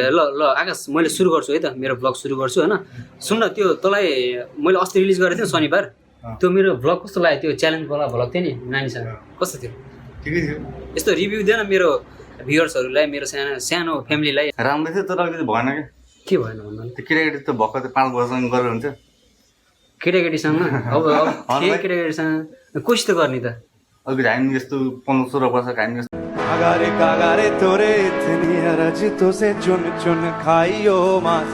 ल आकाश मैले सुरु गर्छु है त मेरो भ्लग सुरु गर्छु हैन सुन्न त्यो तँलाई मैले अस्ति रिलिज गरेको थिएँ शनिबार त्यो मेरो भ्लग कस्तो लाग्यो त्यो च्यालेन्ज वाला भ्लग थियो नि नानीसँग कस्तो थियो ठिकै थियो यस्तो रिभ्यू दिएन मेरो भ्युअर्सहरुलाई मेरो सानो फ्यामिलीलाई राम्रो थियो तर अलिकति भएन के भएन भन्नु त्यो केटाकेटी त भक्क 5 वर्षसँग गरेर हुन्छ केटाकेटीसँग अब केटाकेटीसँग कोसिस त गर्ने त अलिकति हामी यस्तो 15-16 वर्षको हामी कागारे कागारे तोरे इतनी अरजितों से चुन चुन खाइयो मास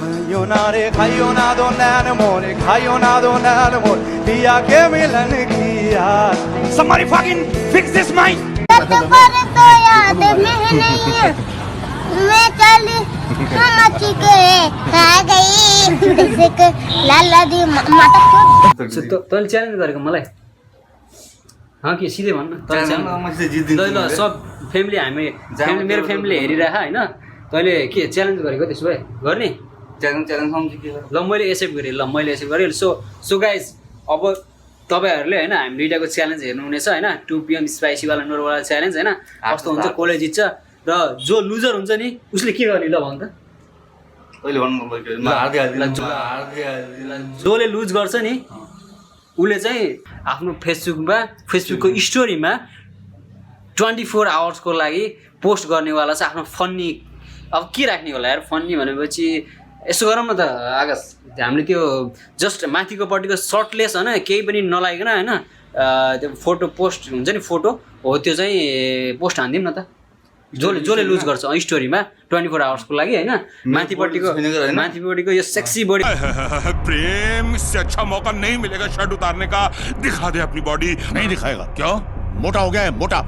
खाइयो ना रे खाइयो ना दो नैन मोरे खाइयो ना दो नैन मोर दिया के मिलन की याद somebody fucking fix this mic तो याद में नहीं है मैं चली मची के खा गई जैसे लाला दी माता तैँले च्यालेन्ज गरेको मलाई कि सिधै भन्न ल सब फ्यामिली मेरो फ्यामिली हेरिरह होइन तैँले के च्यालेन्ज गरेको त्यसो भए गर्ने ल मैले एक्सेप्ट गरेँ सो गाइज अब तपाईँहरूले होइन हामी दुइटाको च्यालेन्ज हेर्नुहुनेछ होइन 2 PM स्पाइसीवाला नोरवाला च्यालेन्ज होइन कस्तो हुन्छ कसले जित्छ र जो लुजर हुन्छ नि उसले के गर्ने ल भन् त जसले लुज गर्छ नि उसले चाहिँ आफ्नो फेसबुकको स्टोरीमा 24 आवर्सको लागि पोस्ट गर्नेवाला छ आफ्नो फन्नी अब के राख्ने होला यार फन्नी भनेपछि यसो गरौँ न त आकाश हामीले त्यो जस्ट माथिकोपट्टिको सर्टलेस होइन केही पनि नलागिकन होइन त्यो फोटो पोस्ट हुन्छ नि फोटो हो त्यो चाहिँ पोस्ट हानिदिउँ न त जसले लुज गर्छ स्टोरीमा 24 आवर्सको लागि होइन माथिपट्टिको यो सेक्सी बॉडी प्रेम से अच्छा मौका नहीं मिलेगा शर्ट उतारने का दिखा दे अपनी बॉडी नहीं दिखाएगा क्यों मोटा हो गया है मोटा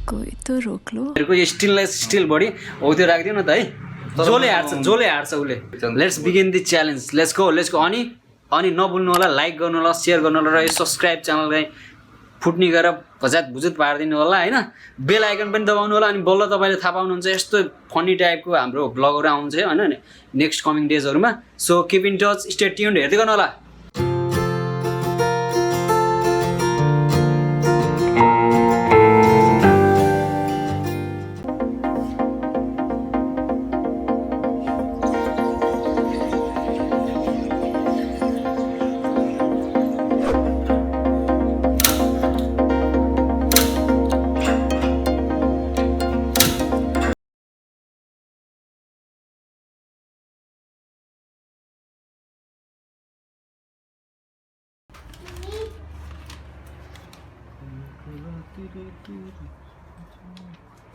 कोई तो रोक लो यो स्टिल बडी हो त्यो राखिदिउँ न त है जसले हार्छ उसले let's begin the challenge let's go अनि नभुल्नु होला लाइक गर्नु होला सेयर गर्नु होला र यो सब्सक्राइब च्यानललाई फुट्नी गरेर भुजुत पारिदिनु होला होइन बेल आइकन पनि दबाउनु होला अनि बल्ल तपाईँले थाहा पाउनुहुन्छ यस्तो फनी टाइपको हाम्रो भ्लगहरू आउँछ होइन नेक्स्ट कमिङ डेजहरूमा so keep in touch stay tuned हेर्दै गर्नु होला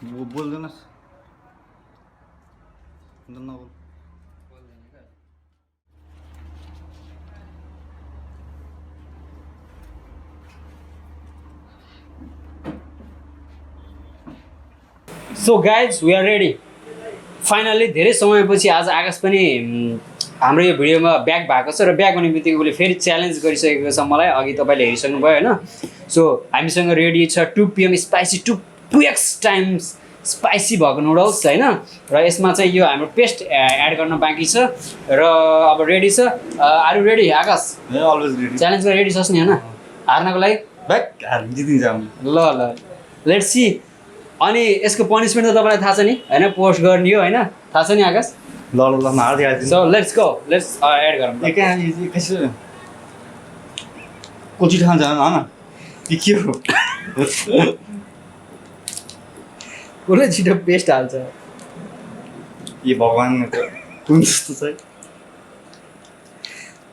वो बोल देना बोल so guys we are ready finally धेरै समयपछि आज आकाश पनि हाम्रो यो भिडियोमा ब्याक भएको छ र ब्याक हुने बित्तिकै उसले फेरि च्यालेन्ज गरिसकेको छ मलाई अघि तपाईँले हेरिसक्नुभयो होइन सो हामीसँग रेडी छ 2 PM spicy 2x times spicy भएको नुडल्स होइन र यसमा चाहिँ यो हाम्रो पेस्ट एड गर्न बाँकी छ र अब रेडी छ are you ready Akash always ready च्यालेन्जमा रेडी छस् नि होइन हार्नको लागि ल लेट्स सी अनि यसको पनिसमेन्ट त तपाईँलाई थाहा छ नि होइन पोस्ट गर्ने हो होइन थाहा छ नि आकाश ल हाल्दिहाल्छु so let's go let's add गरौँ कोची ठाउँ जानु होइन के हो कसले छिटो पेस्ट हाल्छ ए भगवान् कुन जस्तो छ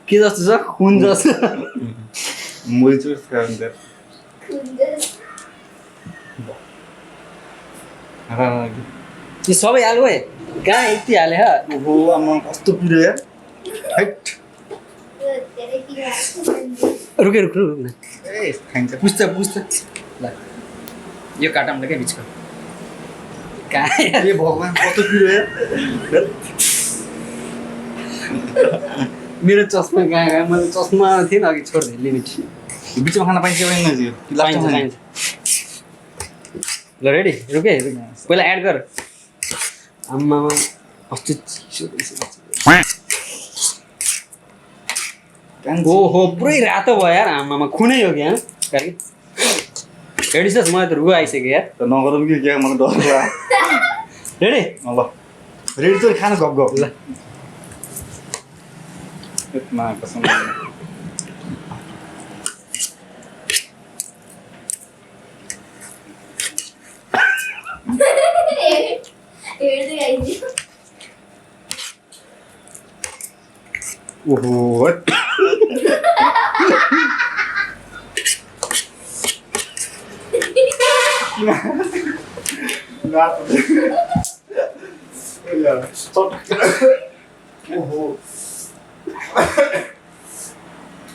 के जस्तो छ खुन जस्तो मोइचुर कारण त यो सबै हाल्यो है कहाँ यति हाले ओहो आमा कस्तो पिरो यार हैट रुक न ए खान्छ पुस्छ ल यो काटौँ ल के बिचको कहाँ यार? ए भगवान कस्तो पिरो यार मेरो चस्मा कहाँ गयो? मैले चस्मा थिएन अघि छोडिदिएँ लिमिट। बिचमा खाना पाइन्छ कि पाइँदैन यो पाइन्छ पाइन्छ। ल रेडी रुके पहिला एड गर। आम्मामा कस्तो चिसो रहेछ। ओहो पुरै रातो भयो यार। आम्मामा खुनै हो कि यहाँ गाडी। रेडी छस्? मलाई त रुगो आइसक्यो यार। त नगरौँ कि के मलाई डर लाग्यो रेडी? ल रेडी त खाना गफ गफ ल मा कसम ओहो ओहो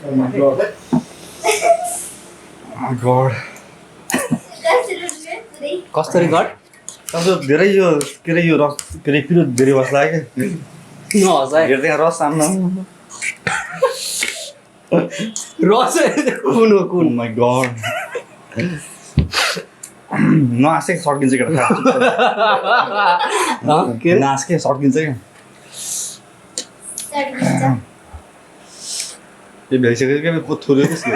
Oh my god. Oh my god. कसरी गड? अब धेरै यो के अरे यो रस के अरे पिरो धेरै बस्ला के नहसाए हेर्दै रस सामना रस कुन हो कुन? Oh my god. नआसे सड्किन्छ केटा के अरे? नासके सड्किन्छ क्या यो भइसक्यो क्या पो थोरै त्यसको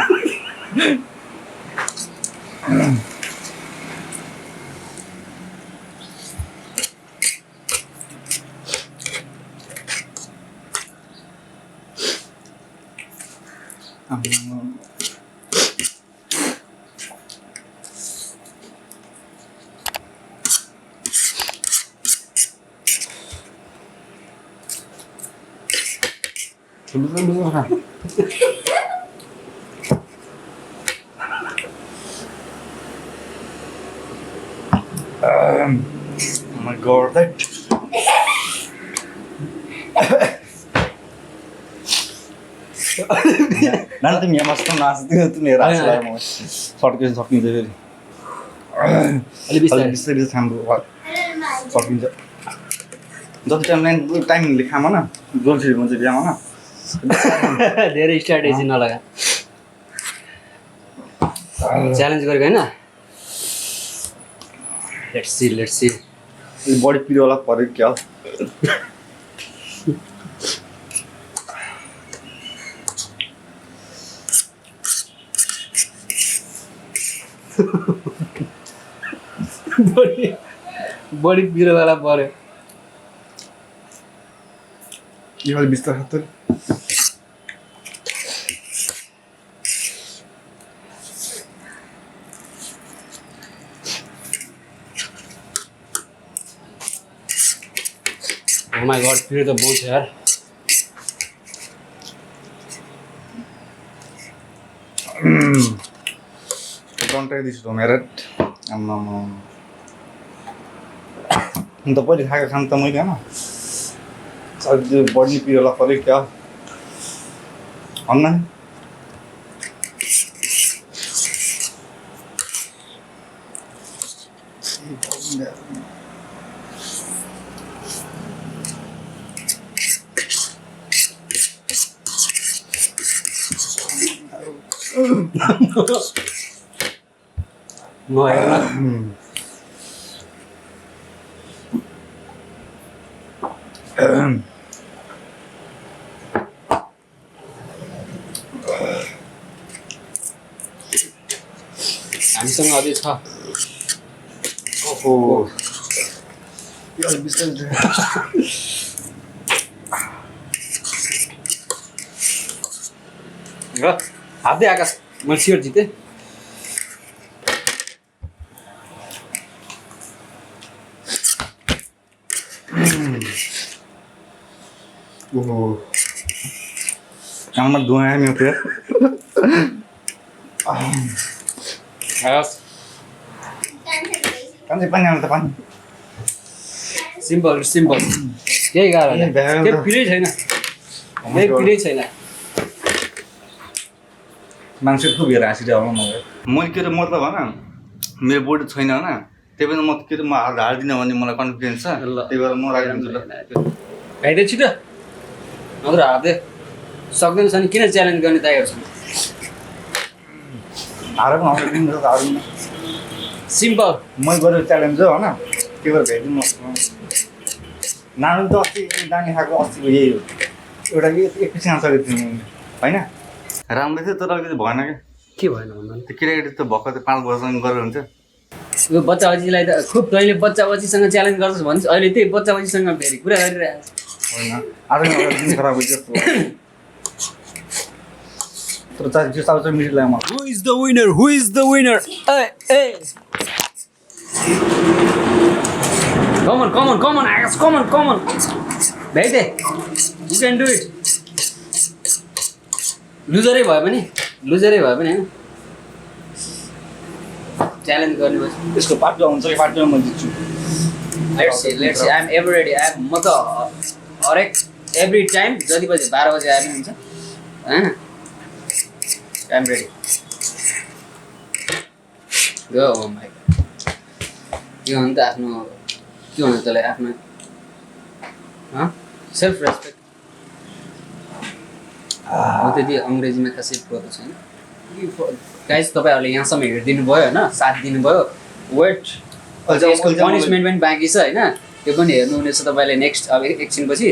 Oh my god, that नानी तिमी यहाँ मस्त नाच्थ्यौ तिमी रास लाग्यो म सड्किन्छ फेरि अलि बिस्तारै बिस्तारै हाम्रो सड्किन्छ जति टाइमिङले खामा न जोल्छी भन्छ बिहामा न धेरै स्ट्राटेजी नलगा। च्यालेन्ज गरेको होइन? लेट्स सी बडी पिरोवाला पऱ्यो क्या बडी पिरोवाला पऱ्यो। यो अलि बिस्तारै खातो Oh my god, पिरो त बहुत छ यार। कन्ट्याक्ट दिस मेरट आम्मा त पहिले खाएको खानु त मैले होइन त्यो बडी पिरोला पऱ्यो क्या अन्न म हेर्न हामीसँग अझै छ। ओहो यो अलि बिस्तारै र हातै आकाश मैले सियर जितेँ। ओहो आमा धुवा आयो मेरो फेरि आकाश कान्छी पानी आउनु त पानी सिम्पल केही गाह्रो होइन। केही पिरै छैन, केही पिरै छैन। मान्छे खुब हेरेर हाँसिरहेको होला मलाई के अरे मतलब होइन मेरो बोडी छैन होइन त्यही भएर म के अरे म हाल्दिनँ भने मलाई कन्फिडेन्स छ ल। त्यही भएर म राखिदिन्छु ल खाइदे छिटो नत्र हार्दै सक्दैन छ नि किन च्यालेन्ज गर्ने तयार छ हारेर पनि हाम्रो दिन्छ हार्दिनँ सिम्पल मै गरेर च्यालेन्ज हो होइन त्यही भएर भेटिदिनु नानु त अस्ति दामी खाएको अस्तिको यही हो एउटा एकैछिन आइसकेको थियो होइन राम्रो थियो तर अलिकति भएन क्या के भएन भन्दा त्यो केटाकेटी त भर्खर त 5 वर्षसम्म गरेर हुन्छ यो बच्चा बच्चीलाई त खुब तैँले बच्चा बच्चीसँग च्यालेन्ज गर्छस् भन्छ अहिले त्यही बच्चा बच्चीसँग फेरि कुरा गरिरहेको होइन आज दिन खराब हुन्छ जस्तो तर चाहिँ जो साउथ मिडिल लाग्यो मलाई Who is the winner? Who is the winner? Hey! Come on, Akash, come on. Bhai, you can do it. लुजरै भए पनि होइन च्यालेन्ज गर्ने बस यसको पार्ट जो हुन्छ कि पार्ट जो म जित्छु let's see I am ever ready म त हरेक एभ्री टाइम जति बजे 12 बजे आए पनि हुन्छ हैन I am ready go oh my god यो हो नि त आफ्नो के भन्नु तँलाई आफ्नो सेल्फ रेस्पेक्ट हो त्यति अङ्ग्रेजीमा खासै पढ्एको छैन गाइज तपाईँहरूले यहाँसम्म हेरिदिनु भयो होइन साथ दिनुभयो वेट यसको पनिसमेन्ट पनि बाँकी छ होइन त्यो पनि हेर्नुहुनेछ तपाईँले नेक्स्ट अब एकछिनपछि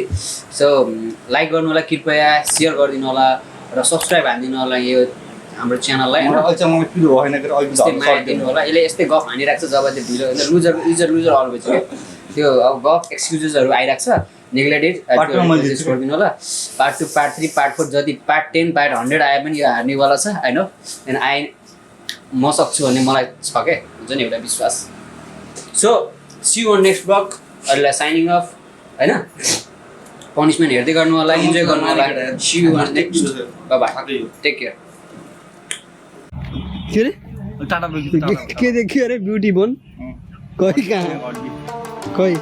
सो लाइक गर्नु होला कृपया सेयर गरिदिनु होला र सब्सक्राइब हानिदिनु होला यो हाम्रो च्यानललाई यस्तै माया दिनु होला यसले यस्तै गफ हानिरहेको छ जब त्यो भिडियो लुजर अल भइसक्यो त्यो अब गफ एक्सक्युजेसहरू आइरहेको छ नेग्लेक्टेड गरिदिनु होला पार्ट 2 पार्ट 3 पार्ट 4 जति पार्ट 10 पार्ट 100 आए पनि यो हार्नेवाला छ होइन एन्ड म सक्छु भन्ने मलाई छ क्या हुन्छ नि एउटा विश्वास so see you on next blog अहिले साइनिङ अफ होइन पनिसमेन्ट हेर्दै गर्नु होला इन्जोय गर्नु होला see you on next bye take care के अरे टाटा के देखियो अरे ब्युटी बोन कोही कहाँ कोही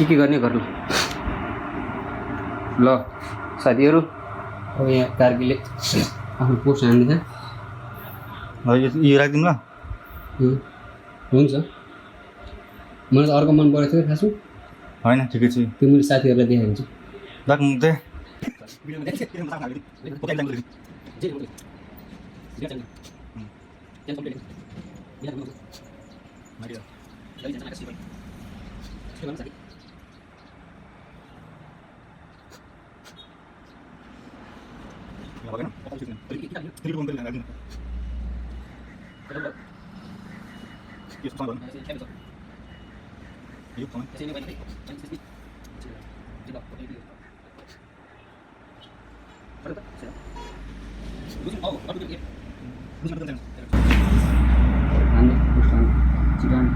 के गर्ने गर्नु ल साथीहरू अब यहाँ कार्कीले आफ्नो पोस्ट हान्दैछ यो राखिदिउँ ल हुन्छ मलाई त अर्को मन परेको थियो खासमा होइन ठिकै छ त्यो मैले साथीहरूलाई देखाएको छु राख्नु Done.